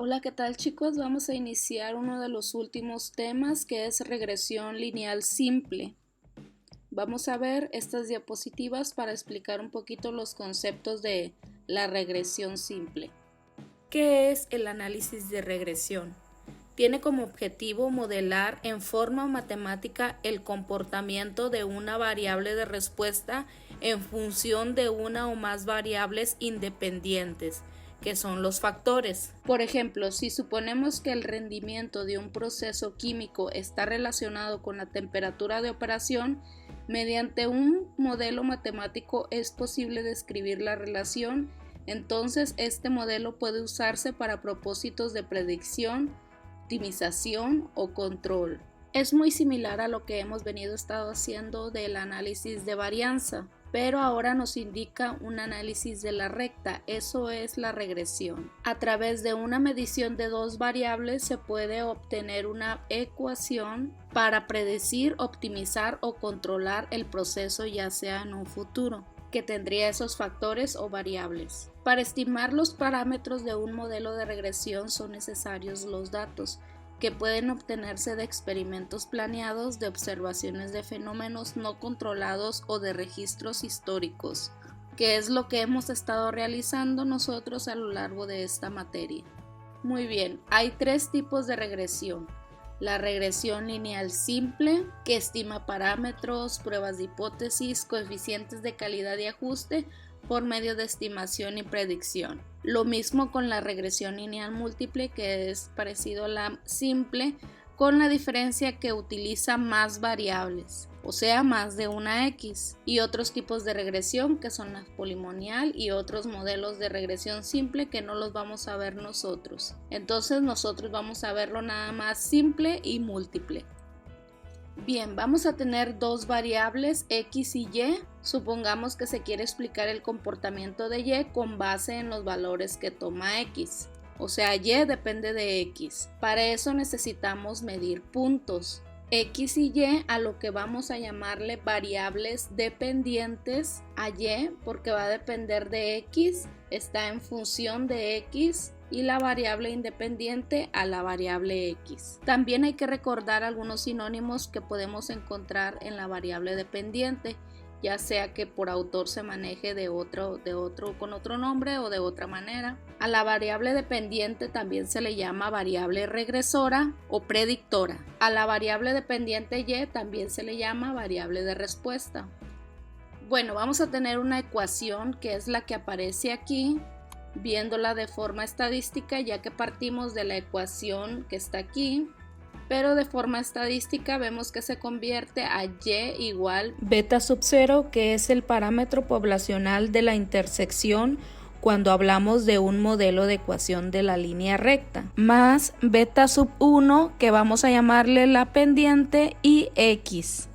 Hola, ¿qué tal chicos? Vamos a iniciar uno de los últimos temas que es regresión lineal simple. Vamos a ver estas diapositivas para explicar un poquito los conceptos de la regresión simple. ¿Qué es el análisis de regresión? Tiene como objetivo modelar en forma matemática el comportamiento de una variable de respuesta en función de una o más variables independientes, que son los factores. Por ejemplo, si suponemos que el rendimiento de un proceso químico está relacionado con la temperatura de operación, mediante un modelo matemático es posible describir la relación. Entonces, este modelo puede usarse para propósitos de predicción, optimización o control. Es muy similar a lo que hemos estado haciendo del análisis de varianza, pero ahora nos indica un análisis de la recta, eso es la regresión. A través de una medición de dos variables se puede obtener una ecuación para predecir, optimizar o controlar el proceso, ya sea en un futuro, que tendría esos factores o variables. Para estimar los parámetros de un modelo de regresión son necesarios los datos, que pueden obtenerse de experimentos planeados, de observaciones de fenómenos no controlados o de registros históricos, que es lo que hemos estado realizando nosotros a lo largo de esta materia. Muy bien, hay tres tipos de regresión. La regresión lineal simple, que estima parámetros, pruebas de hipótesis, coeficientes de calidad y ajuste por medio de estimación y predicción. Lo mismo con la regresión lineal múltiple, que es parecido a la simple, con la diferencia que utiliza más variables, o sea, más de una X, y otros tipos de regresión que son la polimonial y otros modelos de regresión simple que no los vamos a ver nosotros. Entonces nosotros vamos a verlo nada más simple y múltiple. Bien, vamos a tener dos variables X y Y. Supongamos que se quiere explicar el comportamiento de Y con base en los valores que toma X. O sea, Y depende de X. Para eso necesitamos medir puntos. X y Y, a lo que vamos a llamarle variables dependientes a Y, porque va a depender de X, está en función de X, y la variable independiente a la variable X. También hay que recordar algunos sinónimos que podemos encontrar en la variable dependiente, ya sea que por autor se maneje con otro nombre o de otra manera. A la variable dependiente también se le llama variable regresora o predictora. A la variable dependiente Y también se le llama variable de respuesta. Bueno, vamos a tener una ecuación que es la que aparece aquí, viéndola de forma estadística, ya que partimos de la ecuación que está aquí, pero de forma estadística vemos que se convierte a Y igual beta sub 0, que es el parámetro poblacional de la intersección cuando hablamos de un modelo de ecuación de la línea recta, más beta sub 1, que vamos a llamarle la pendiente, y X,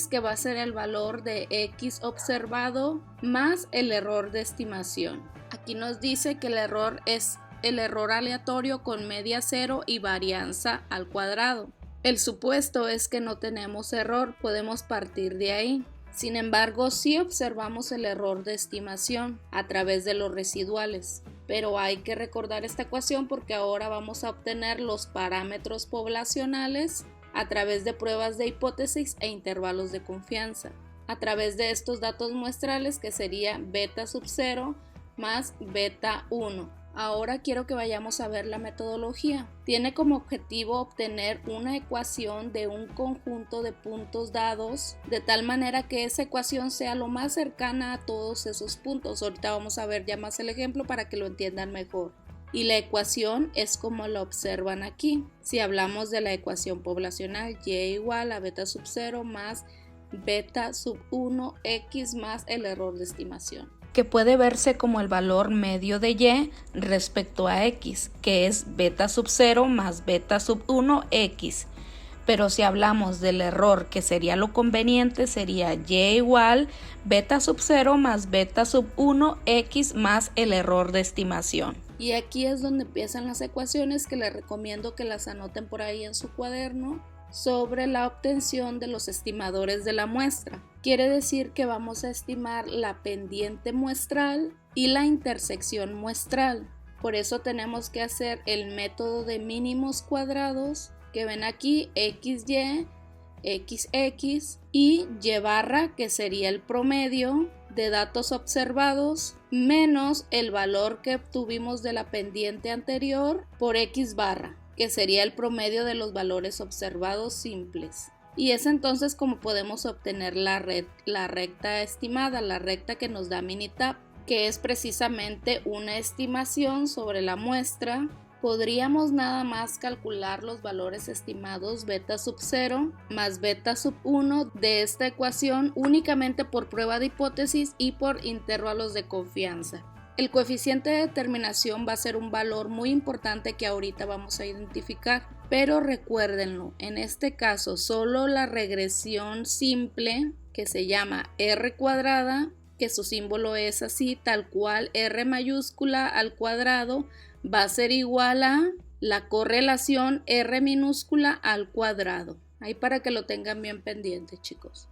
que va a ser el valor de X observado más el error de estimación. Aquí nos dice que el error es el error aleatorio con media cero y varianza al cuadrado. El supuesto es que no tenemos error, podemos partir de ahí. Sin embargo, sí observamos el error de estimación a través de los residuales. Pero hay que recordar esta ecuación porque ahora vamos a obtener los parámetros poblacionales a través de pruebas de hipótesis e intervalos de confianza, a través de estos datos muestrales, que sería beta sub 0 más beta 1. Ahora quiero que vayamos a ver la metodología. Tiene como objetivo obtener una ecuación de un conjunto de puntos dados, de tal manera que esa ecuación sea lo más cercana a todos esos puntos. Ahorita vamos a ver ya más el ejemplo para que lo entiendan mejor. Y la ecuación es como la observan aquí. Si hablamos de la ecuación poblacional, Y igual a beta sub 0 más beta sub 1 X más el error de estimación, que puede verse como el valor medio de Y respecto a X, que es beta sub 0 más beta sub 1 X. Pero si hablamos del error, que sería lo conveniente, sería Y igual beta sub 0 más beta sub 1 X más el error de estimación. Y aquí es donde empiezan las ecuaciones, que les recomiendo que las anoten por ahí en su cuaderno, sobre la obtención de los estimadores de la muestra. Quiere decir que vamos a estimar la pendiente muestral y la intersección muestral. Por eso tenemos que hacer el método de mínimos cuadrados que ven aquí, XY, XX y Y barra, que sería el promedio de datos observados menos el valor que obtuvimos de la pendiente anterior por X barra, que sería el promedio de los valores observados simples. Y es entonces como podemos obtener la recta estimada, la recta que nos da Minitab, que es precisamente una estimación sobre la muestra. Podríamos nada más calcular los valores estimados beta sub 0 más beta sub 1 de esta ecuación únicamente por prueba de hipótesis y por intervalos de confianza. El coeficiente de determinación va a ser un valor muy importante que ahorita vamos a identificar, pero recuérdenlo, en este caso solo la regresión simple, que se llama R cuadrada, que su símbolo es así, tal cual, R mayúscula al cuadrado, va a ser igual a la correlación R minúscula al cuadrado. Ahí para que lo tengan bien pendiente, chicos.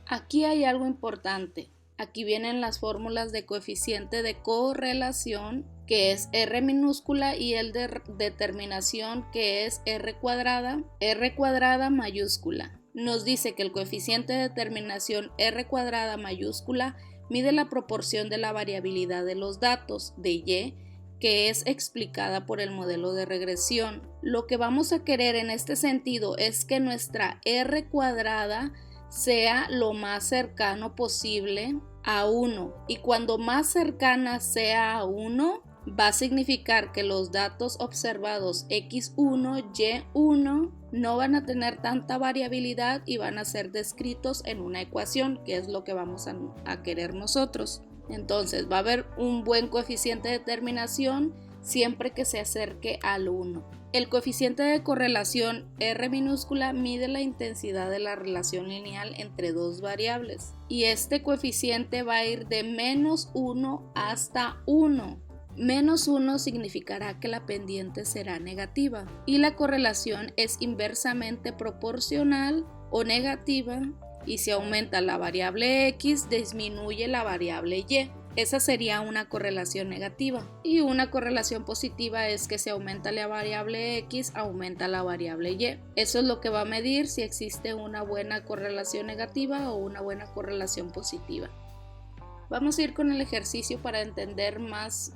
Aquí hay algo importante. Aquí vienen las fórmulas de coeficiente de correlación, que es R minúscula, y el de determinación, que es R cuadrada mayúscula. Nos dice que el coeficiente de determinación R cuadrada mayúscula mide la proporción de la variabilidad de los datos de Y, que es explicada por el modelo de regresión. Lo que vamos a querer en este sentido es que nuestra R cuadrada sea lo más cercano posible a 1, y cuando más cercana sea a 1 va a significar que los datos observados X1, Y1 no van a tener tanta variabilidad y van a ser descritos en una ecuación, que es lo que vamos a querer nosotros. Entonces va a haber un buen coeficiente de determinación siempre que se acerque al 1. El coeficiente de correlación R minúscula mide la intensidad de la relación lineal entre dos variables, y este coeficiente va a ir de -1 hasta 1. -1 significará que la pendiente será negativa y la correlación es inversamente proporcional o negativa, y si aumenta la variable X disminuye la variable Y. Esa sería una correlación negativa, y una correlación positiva es que si aumenta la variable X, aumenta la variable Y. Eso es lo que va a medir si existe una buena correlación negativa o una buena correlación positiva. Vamos a ir con el ejercicio para entender más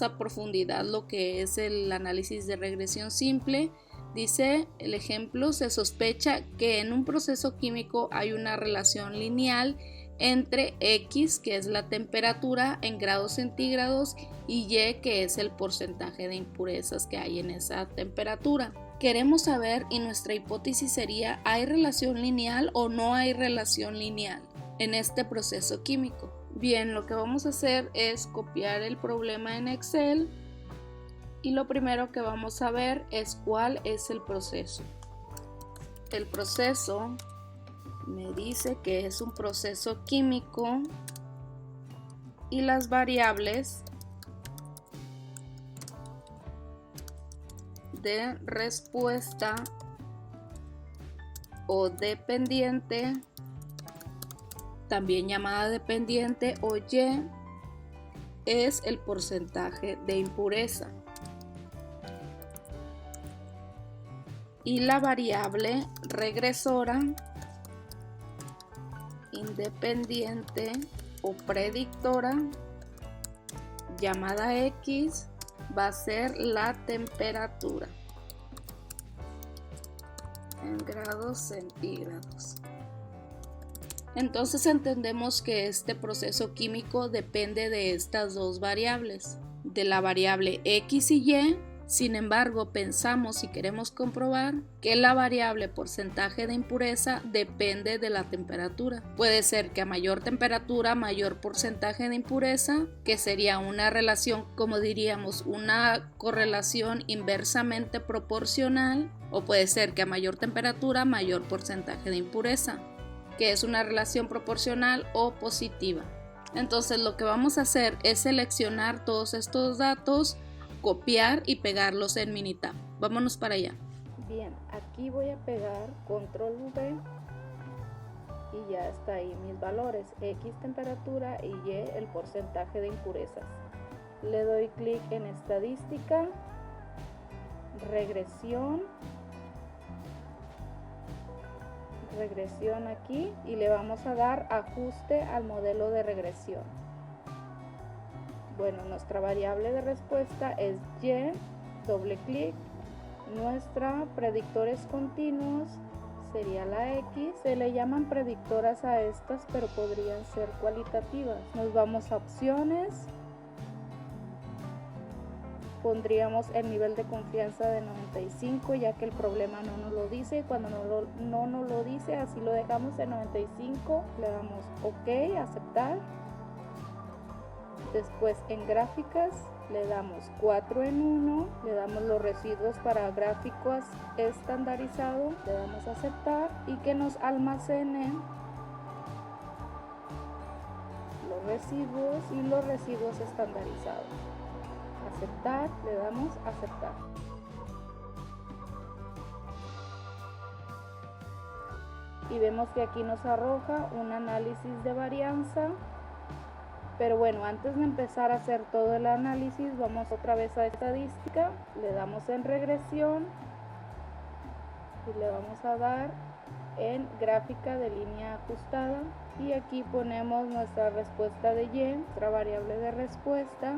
a profundidad lo que es el análisis de regresión simple. Dice el ejemplo: se sospecha que en un proceso químico hay una relación lineal entre X, que es la temperatura en grados centígrados, y Y, que es el porcentaje de impurezas que hay en esa temperatura. Queremos saber, y nuestra hipótesis sería: ¿hay relación lineal o no hay relación lineal en este proceso químico? Bien, lo que vamos a hacer es copiar el problema en Excel, y lo primero que vamos a ver es cuál es el proceso. El proceso me dice que es un proceso químico y las variables de respuesta o dependiente, también llamada dependiente o Y, es el porcentaje de impureza, y la variable regresora, independiente o predictora, llamada X, va a ser la temperatura en grados centígrados. Entonces entendemos que este proceso químico depende de estas dos variables, de la variable X y Y. Sin embargo, pensamos y queremos comprobar que la variable porcentaje de impureza depende de la temperatura. Puede ser que a mayor temperatura, mayor porcentaje de impureza, que sería una relación, como diríamos, una correlación inversamente proporcional, o puede ser que a mayor temperatura, mayor porcentaje de impureza, que es una relación proporcional o positiva. Entonces lo que vamos a hacer es seleccionar todos estos datos, copiar y pegarlos en Minitab. Vámonos para allá. Bien, aquí voy a pegar control V y ya está ahí mis valores: X temperatura y Y el porcentaje de impurezas. le doy clic en estadística, regresión aquí y le vamos a dar ajuste al modelo de regresión. Bueno, nuestra variable de respuesta es Y, doble clic, nuestra predictores continuos sería la X. Se le llaman predictoras a estas, pero podrían ser cualitativas. Nos vamos a opciones, pondríamos el nivel de confianza de 95, ya que el problema no nos lo dice. Cuando no nos lo dice, así lo dejamos en 95. Le damos OK, aceptar. Después en gráficas le damos 4 en 1, le damos los residuos para gráficos estandarizado, le damos a aceptar y que nos almacene los residuos y los residuos estandarizados. Aceptar, le damos a aceptar. Y vemos que aquí nos arroja un análisis de varianza. Pero bueno, antes de empezar a hacer todo el análisis, vamos otra vez a estadística, le damos en regresión y le vamos a dar en gráfica de línea ajustada y aquí ponemos nuestra respuesta de Y, nuestra variable de respuesta,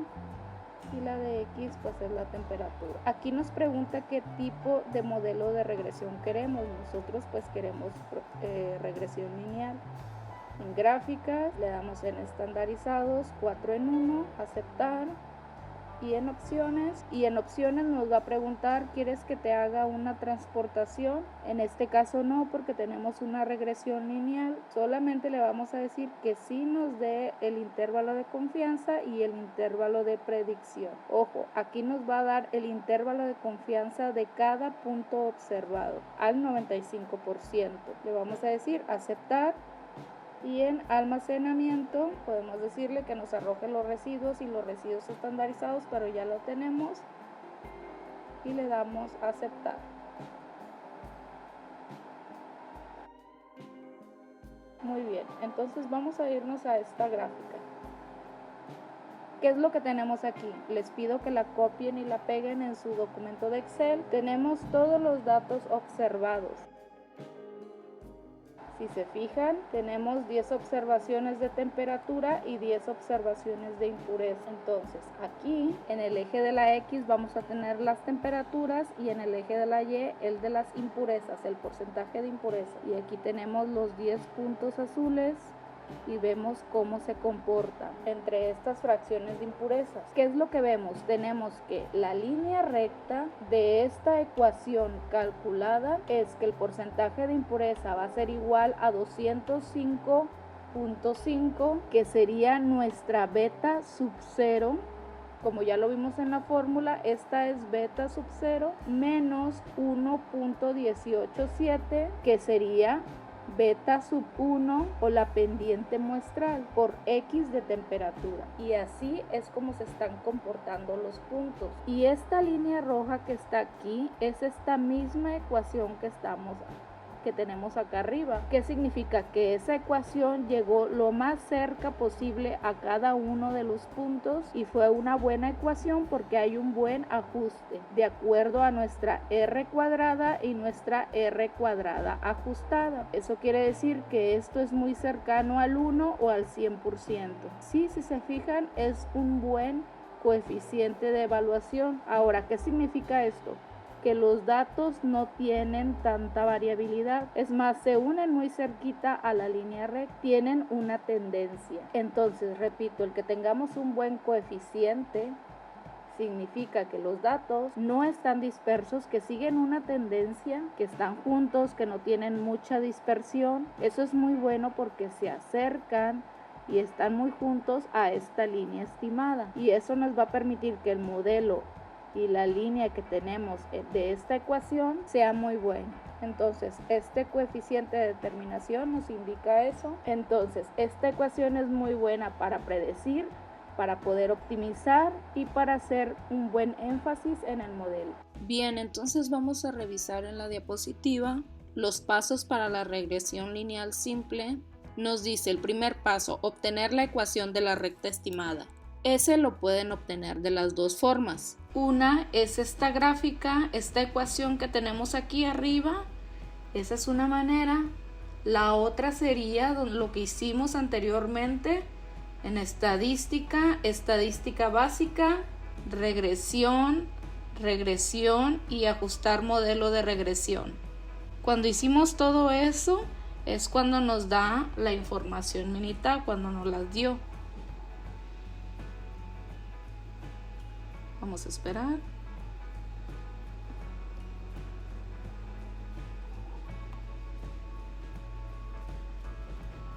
y la de X pues es la temperatura. Aquí nos pregunta qué tipo de modelo de regresión queremos. Nosotros pues queremos regresión lineal. En gráficas le damos en estandarizados 4 en 1, aceptar, y en opciones nos va a preguntar, ¿quieres que te haga una transportación? En este caso no, porque tenemos una regresión lineal. Solamente le vamos a decir que sí nos dé el intervalo de confianza y el intervalo de predicción. Ojo, aquí nos va a dar el intervalo de confianza de cada punto observado al 95%. Le vamos a decir aceptar. Y en almacenamiento podemos decirle que nos arroje los residuos y los residuos estandarizados, pero ya lo tenemos y le damos a aceptar. Muy bien, entonces vamos a irnos a esta gráfica. ¿Qué es lo que tenemos aquí? Les pido que la copien y la peguen en su documento de Excel. Tenemos todos los datos observados. Si se fijan, tenemos 10 observaciones de temperatura y 10 observaciones de impureza. Entonces, aquí en el eje de la X vamos a tener las temperaturas y en el eje de la Y el de las impurezas, el porcentaje de impureza. Y aquí tenemos los 10 puntos azules y vemos cómo se comporta entre estas fracciones de impurezas. ¿Qué es lo que vemos? Tenemos que la línea recta de esta ecuación calculada es que el porcentaje de impureza va a ser igual a 205.5, que sería nuestra beta sub 0. Como ya lo vimos en la fórmula, esta es beta sub 0 menos 1.187, que sería beta sub 1 o la pendiente muestral por X de temperatura. Y así es como se están comportando los puntos. Y esta línea roja que está aquí es esta misma ecuación que tenemos acá arriba. ¿Qué significa? Que esa ecuación llegó lo más cerca posible a cada uno de los puntos y fue una buena ecuación porque hay un buen ajuste de acuerdo a nuestra R cuadrada y nuestra R cuadrada ajustada. Eso quiere decir que esto es muy cercano al 1 o al 100%. Sí, si se fijan, es un buen coeficiente de evaluación. Ahora, ¿qué significa esto? Que los datos no tienen tanta variabilidad, es más, se unen muy cerquita a la línea recta, tienen una tendencia. Entonces, repito, el que tengamos un buen coeficiente significa que los datos no están dispersos, que siguen una tendencia, que están juntos, que no tienen mucha dispersión. Eso es muy bueno porque se acercan y están muy juntos a esta línea estimada, y eso nos va a permitir que el modelo y la línea que tenemos de esta ecuación sea muy buena. Entonces, este coeficiente de determinación nos indica eso. Entonces, esta ecuación es muy buena para predecir, para poder optimizar y para hacer un buen énfasis en el modelo. Bien, entonces vamos a revisar en la diapositiva los pasos para la regresión lineal simple. Nos dice el primer paso, obtener la ecuación de la recta estimada. Ese lo pueden obtener de las dos formas. Una es esta gráfica, esta ecuación que tenemos aquí arriba. Esa es una manera. La otra sería lo que hicimos anteriormente en estadística, estadística básica, regresión, regresión y ajustar modelo de regresión. Cuando hicimos todo eso es cuando nos da la información Minita, cuando nos las dio. Vamos a esperar.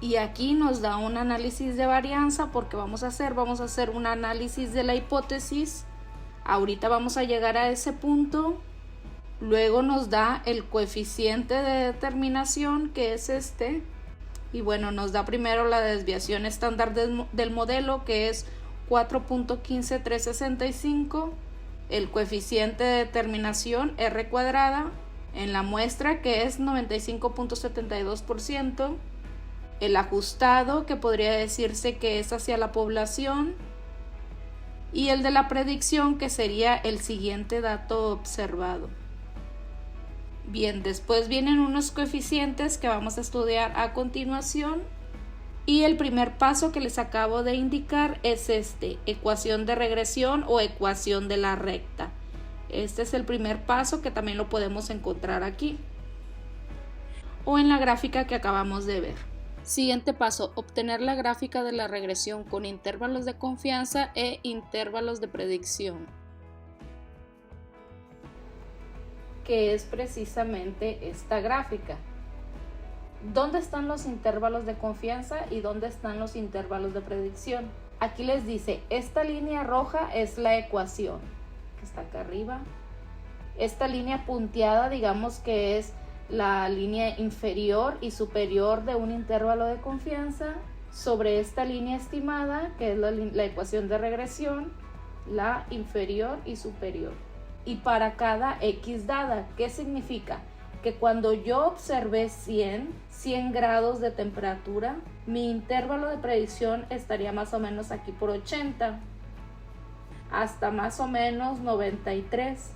Y aquí nos da un análisis de varianza porque vamos a hacer un análisis de la hipótesis. Ahorita vamos a llegar a ese punto. Luego nos da el coeficiente de determinación, que es este. Y bueno, nos da primero la desviación estándar del modelo, que es 4.15365. El coeficiente de determinación R cuadrada en la muestra, que es 95.72%. El ajustado, que podría decirse que es hacia la población. Y el de la predicción, que sería el siguiente dato observado. Bien, después vienen unos coeficientes que vamos a estudiar a continuación. Y el primer paso que les acabo de indicar es ecuación de regresión o ecuación de la recta. Este es el primer paso, que también lo podemos encontrar aquí o en la gráfica que acabamos de ver. Siguiente paso, obtener la gráfica de la regresión con intervalos de confianza e intervalos de predicción, que es precisamente esta gráfica. ¿Dónde están los intervalos de confianza y dónde están los intervalos de predicción? Aquí les dice, esta línea roja es la ecuación, que está acá arriba. Esta línea punteada, digamos que es la línea inferior y superior de un intervalo de confianza. Sobre esta línea estimada, que es la ecuación de regresión, la inferior y superior. Y para cada X dada, ¿qué significa? Que cuando yo observé 100 grados de temperatura, mi intervalo de predicción estaría más o menos aquí por 80 hasta más o menos 93,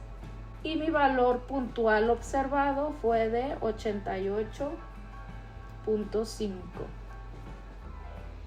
y mi valor puntual observado fue de 88.5.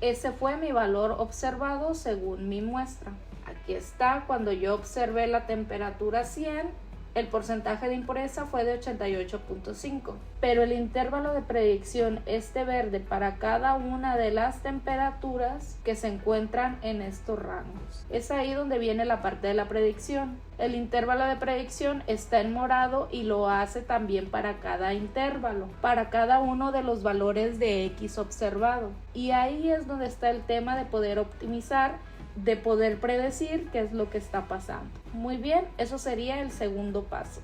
Ese fue mi valor observado según mi muestra. Aquí está, cuando yo observé la temperatura 100, el porcentaje de impureza fue de 88.5, pero el intervalo de predicción, este verde, para cada una de las temperaturas que se encuentran en estos rangos. Es ahí donde viene la parte de la predicción. El intervalo de predicción está en morado y lo hace también para cada intervalo, para cada uno de los valores de X observado. Y ahí es donde está el tema de poder optimizar, de poder predecir qué es lo que está pasando. Muy bien, eso sería el segundo paso.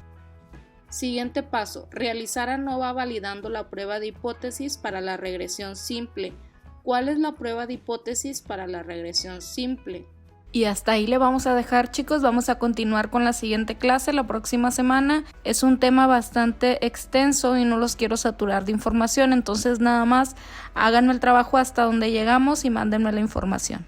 Siguiente paso, realizar ANOVA validando la prueba de hipótesis para la regresión simple. ¿Cuál es la prueba de hipótesis para la regresión simple? Y hasta ahí le vamos a dejar, chicos. Vamos a continuar con la siguiente clase la próxima semana. Es un tema bastante extenso y no los quiero saturar de información, entonces nada más háganme el trabajo hasta donde llegamos y mándenme la información.